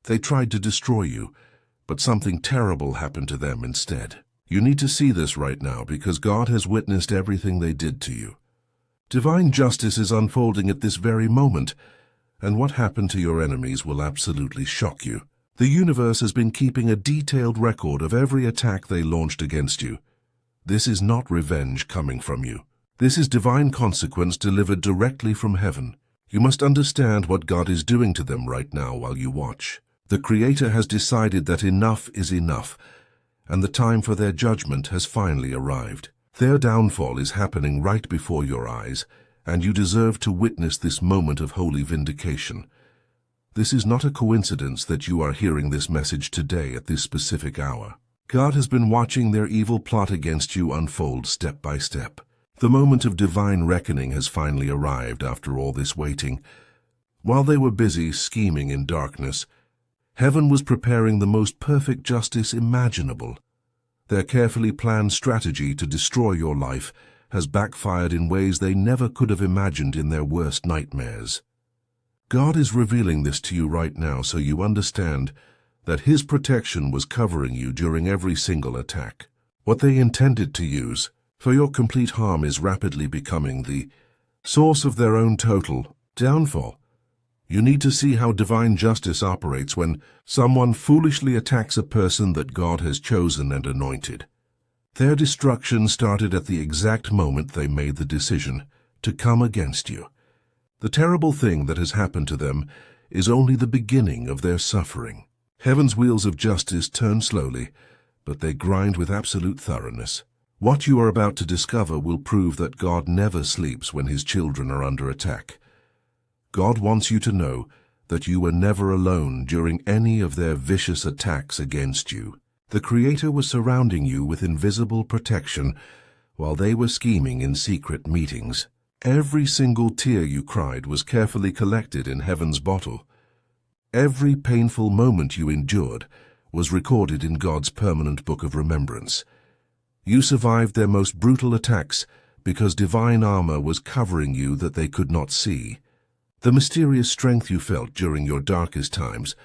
They tried to destroy you, but something terrible happened to them instead. You need to see this right now because God has witnessed everything they did to you. Divine justice is unfolding at this very moment, and what happened to your enemies will absolutely shock you. The universe has been keeping a detailed record of every attack they launched against you. This is not revenge coming from you. This is divine consequence delivered directly from heaven. You must understand what God is doing to them right now while you watch. The Creator has decided that enough is enough, and the time for their judgment has finally arrived. Their downfall is happening right before your eyes, and you deserve to witness this moment of holy vindication. This is not a coincidence that you are hearing this message today at this specific hour. God has been watching their evil plot against you unfold step by step. The moment of divine reckoning has finally arrived after all this waiting. While they were busy scheming in darkness, heaven was preparing the most perfect justice imaginable. Their carefully planned strategy to destroy your life has backfired in ways they never could have imagined in their worst nightmares. God is revealing this to you right now so you understand that His protection was covering you during every single attack. What they intended to use for your complete harm is rapidly becoming the source of their own total downfall. You need to see how divine justice operates when someone foolishly attacks a person that God has chosen and anointed. Their destruction started at the exact moment they made the decision to come against you. The terrible thing that has happened to them is only the beginning of their suffering. Heaven's wheels of justice turn slowly, but they grind with absolute thoroughness. What you are about to discover will prove that God never sleeps when His children are under attack. God wants you to know that you were never alone during any of their vicious attacks against you. The Creator was surrounding you with invisible protection while they were scheming in secret meetings. Every single tear you cried was carefully collected in heaven's bottle. Every painful moment you endured was recorded in God's permanent book of remembrance. You survived their most brutal attacks because divine armor was covering you that they could not see. The mysterious strength you felt during your darkest times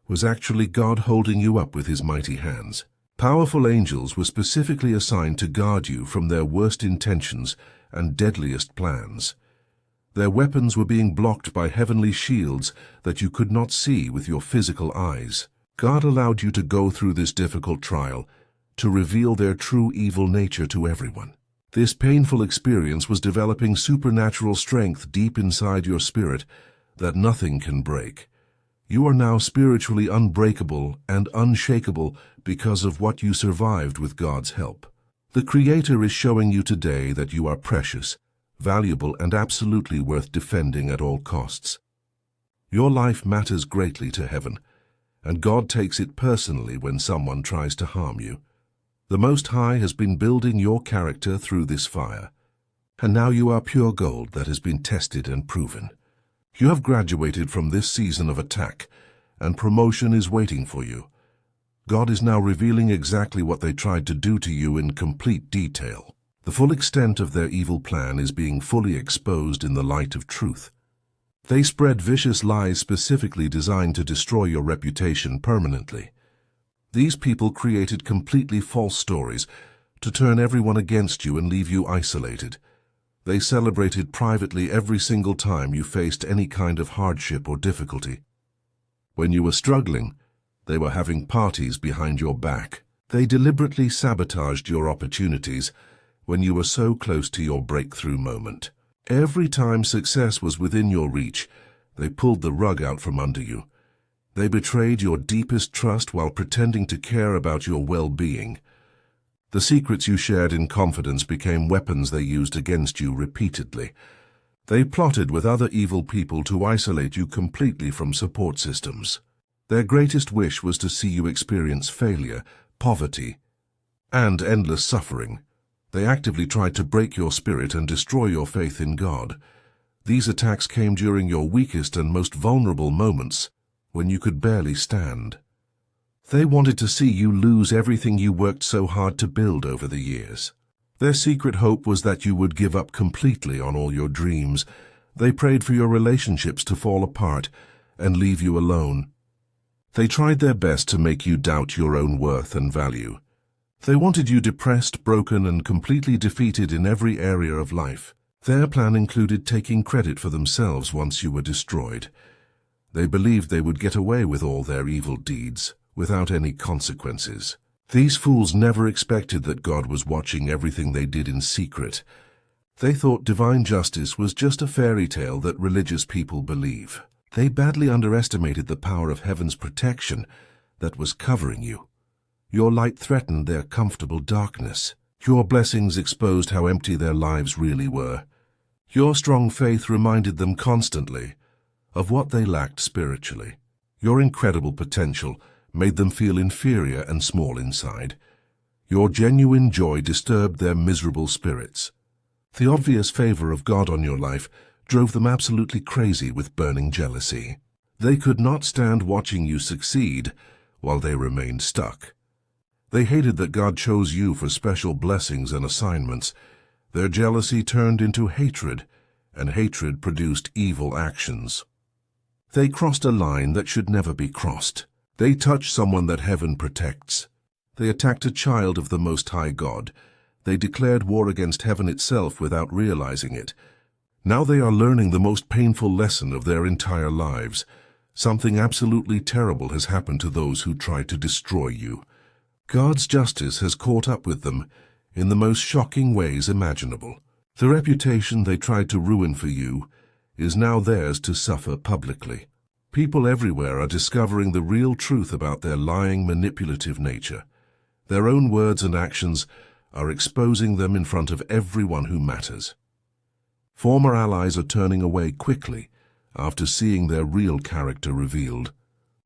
was actually God holding you up with His mighty hands. Powerful angels were specifically assigned to guard you from their worst intentions and deadliest plans. Their weapons were being blocked by heavenly shields that you could not see with your physical eyes. God allowed you to go through this difficult trial to reveal their true evil nature to everyone. This painful experience was developing supernatural strength deep inside your spirit that nothing can break. You are now spiritually unbreakable and unshakable because of what you survived with God's help. The Creator is showing you today that you are precious, valuable, and absolutely worth defending at all costs. Your life matters greatly to heaven, and God takes it personally when someone tries to harm you. The Most High has been building your character through this fire, and now you are pure gold that has been tested and proven. You have graduated from this season of attack, and promotion is waiting for you. God is now revealing exactly what they tried to do to you in complete detail. The full extent of their evil plan is being fully exposed in the light of truth. They spread vicious lies specifically designed to destroy your reputation permanently. These people created completely false stories to turn everyone against you and leave you isolated. They celebrated privately every single time you faced any kind of hardship or difficulty. When you were struggling, they were having parties behind your back. They deliberately sabotaged your opportunities when you were so close to your breakthrough moment. Every time success was within your reach, they pulled the rug out from under you. They betrayed your deepest trust while pretending to care about your well-being. The secrets you shared in confidence became weapons they used against you repeatedly. They plotted with other evil people to isolate you completely from support systems. Their greatest wish was to see you experience failure, poverty, and endless suffering. They actively tried to break your spirit and destroy your faith in God. These attacks came during your weakest and most vulnerable moments, when you could barely stand. They wanted to see you lose everything you worked so hard to build over the years. Their secret hope was that you would give up completely on all your dreams. They prayed for your relationships to fall apart and leave you alone. They tried their best to make you doubt your own worth and value. They wanted you depressed, broken, and completely defeated in every area of life. Their plan included taking credit for themselves once you were destroyed. They believed they would get away with all their evil deeds, without any consequences. These fools never expected that God was watching everything they did in secret. They thought divine justice was just a fairy tale that religious people believe. They badly underestimated the power of heaven's protection that was covering you. Your light threatened their comfortable darkness. Your blessings exposed how empty their lives really were. Your strong faith reminded them constantly of what they lacked spiritually. Your incredible potential made them feel inferior and small inside. Your genuine joy disturbed their miserable spirits. The obvious favor of God on your life drove them absolutely crazy with burning jealousy. They could not stand watching you succeed while they remained stuck. They hated that God chose you for special blessings and assignments. Their jealousy turned into hatred, and hatred produced evil actions. They crossed a line that should never be crossed. They touched someone that heaven protects. They attacked a child of the Most High God. They declared war against heaven itself without realizing it. Now they are learning the most painful lesson of their entire lives. Something absolutely terrible has happened to those who tried to destroy you. God's justice has caught up with them in the most shocking ways imaginable. The reputation they tried to ruin for you is now theirs to suffer publicly. People everywhere are discovering the real truth about their lying, manipulative nature. Their own words and actions are exposing them in front of everyone who matters. Former allies are turning away quickly after seeing their real character revealed.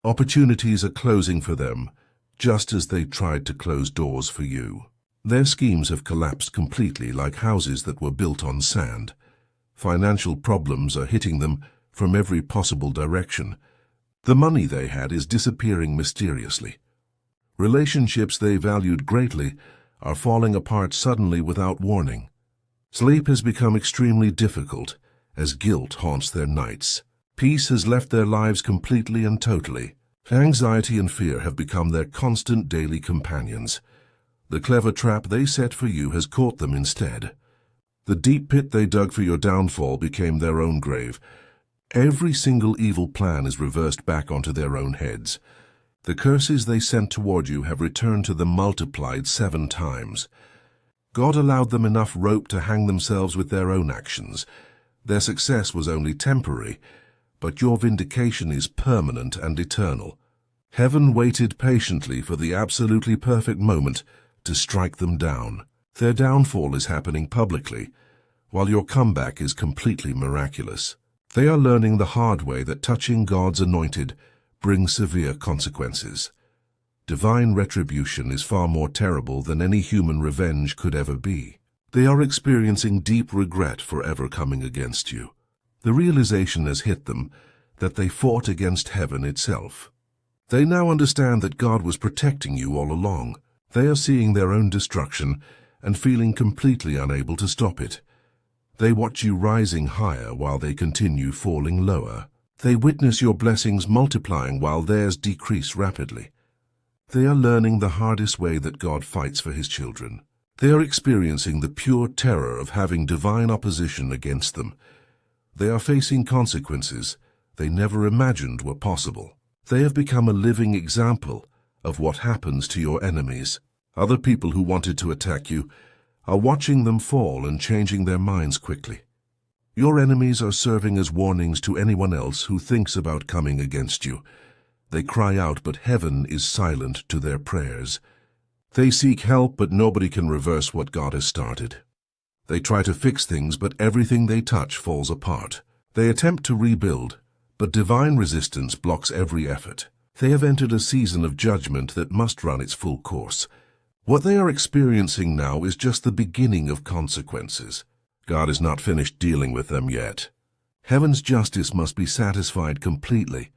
Opportunities are closing for them, just as they tried to close doors for you. Their schemes have collapsed completely like houses that were built on sand. Financial problems are hitting them from every possible direction. The money they had is disappearing mysteriously. Relationships they valued greatly are falling apart suddenly without warning. Sleep has become extremely difficult as guilt haunts their nights. Peace has left their lives completely and totally. Anxiety and fear have become their constant daily companions. The clever trap they set for you has caught them instead. The deep pit they dug for your downfall became their own grave. Every single evil plan is reversed back onto their own heads. The curses they sent toward you have returned to them multiplied 7 times. God allowed them enough rope to hang themselves with their own actions. Their success was only temporary, but your vindication is permanent and eternal. Heaven waited patiently for the absolutely perfect moment to strike them down. Their downfall is happening publicly, while your comeback is completely miraculous. They are learning the hard way that touching God's anointed brings severe consequences. Divine retribution is far more terrible than any human revenge could ever be. They are experiencing deep regret for ever coming against you. The realization has hit them that they fought against heaven itself. They now understand that God was protecting you all along. They are seeing their own destruction and feeling completely unable to stop it. They watch you rising higher while they continue falling lower. They witness your blessings multiplying while theirs decrease rapidly. They are learning the hardest way that God fights for His children. They are experiencing the pure terror of having divine opposition against them. They are facing consequences they never imagined were possible. They have become a living example of what happens to your enemies. Other people who wanted to attack you are watching them fall and changing their minds quickly. Your enemies are serving as warnings to anyone else who thinks about coming against you. They cry out, but heaven is silent to their prayers. They seek help, but nobody can reverse what God has started. They try to fix things, but everything they touch falls apart. They attempt to rebuild, but divine resistance blocks every effort. They have entered a season of judgment that must run its full course. What they are experiencing now is just the beginning of consequences. God is not finished dealing with them yet. Heaven's justice must be satisfied completely.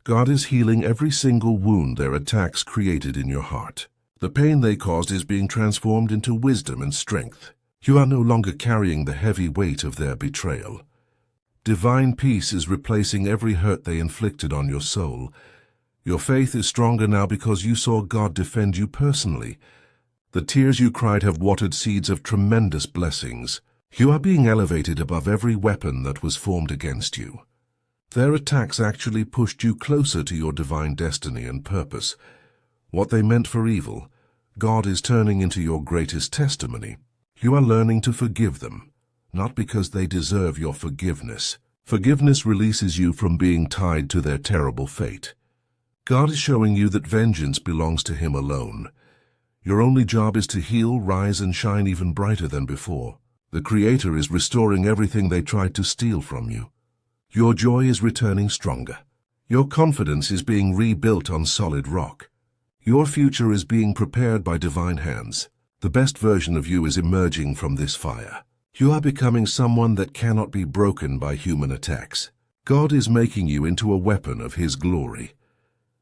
God is healing every single wound their attacks created in your heart. The pain they caused is being transformed into wisdom and strength. You are no longer carrying the heavy weight of their betrayal. Divine peace is replacing every hurt they inflicted on your soul. Your faith is stronger now because you saw God defend you personally. The tears you cried have watered seeds of tremendous blessings. You are being elevated above every weapon that was formed against you. Their attacks actually pushed you closer to your divine destiny and purpose. What they meant for evil, God is turning into your greatest testimony. You are learning to forgive them, not because they deserve your forgiveness. Forgiveness releases you from being tied to their terrible fate. God is showing you that vengeance belongs to Him alone. Your only job is to heal, rise, and shine even brighter than before. The Creator is restoring everything they tried to steal from you. Your joy is returning stronger. Your confidence is being rebuilt on solid rock. Your future is being prepared by divine hands. The best version of you is emerging from this fire. You are becoming someone that cannot be broken by human attacks. God is making you into a weapon of His glory.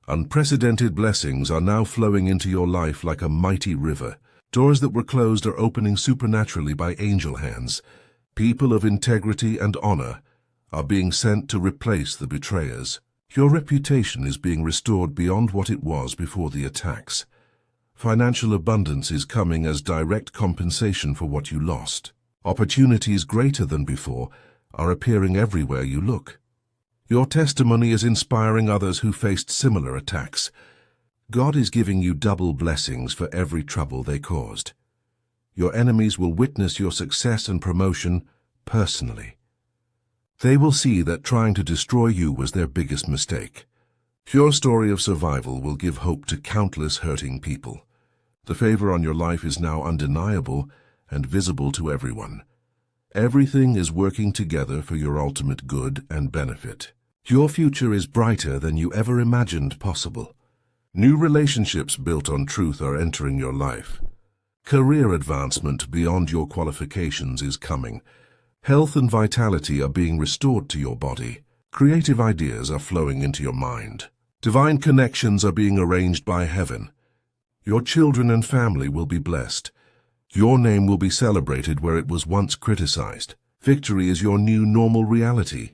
Unprecedented blessings are now flowing into your life like a mighty river. Doors that were closed are opening supernaturally by angel hands. People of integrity and honor are being sent to replace the betrayers. Your reputation is being restored beyond what it was before the attacks. Financial abundance is coming as direct compensation for what you lost. Opportunities greater than before are appearing everywhere you look. Your testimony is inspiring others who faced similar attacks. God is giving you double blessings for every trouble they caused. Your enemies will witness your success and promotion personally. They will see that trying to destroy you was their biggest mistake. Your story of survival will give hope to countless hurting people. The favor on your life is now undeniable and visible to everyone. Everything is working together for your ultimate good and benefit. Your future is brighter than you ever imagined possible. New relationships built on truth are entering your life. Career advancement beyond your qualifications is coming. Health and vitality are being restored to your body. Creative ideas are flowing into your mind. Divine connections are being arranged by heaven. Your children and family will be blessed. Your name will be celebrated where it was once criticized. Victory is your new normal reality.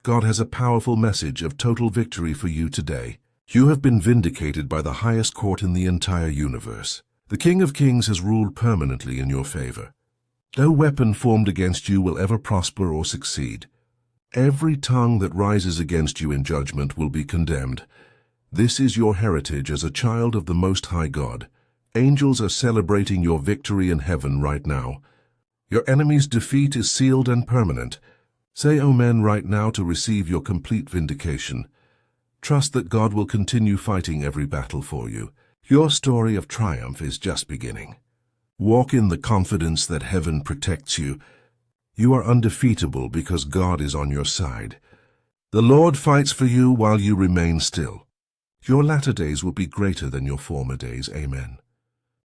God has a powerful message of total victory for you today. You have been vindicated by the highest court in the entire universe. The King of Kings has ruled permanently in your favor. No weapon formed against you will ever prosper or succeed. Every tongue that rises against you in judgment will be condemned. This is your heritage as a child of the Most High God. Angels are celebrating your victory in heaven right now. Your enemy's defeat is sealed and permanent. Say Amen right now to receive your complete vindication. Trust that God will continue fighting every battle for you. Your story of triumph is just beginning. Walk in the confidence that heaven protects you. You are undefeatable because God is on your side. The Lord fights for you while you remain still. Your latter days will be greater than your former days. Amen.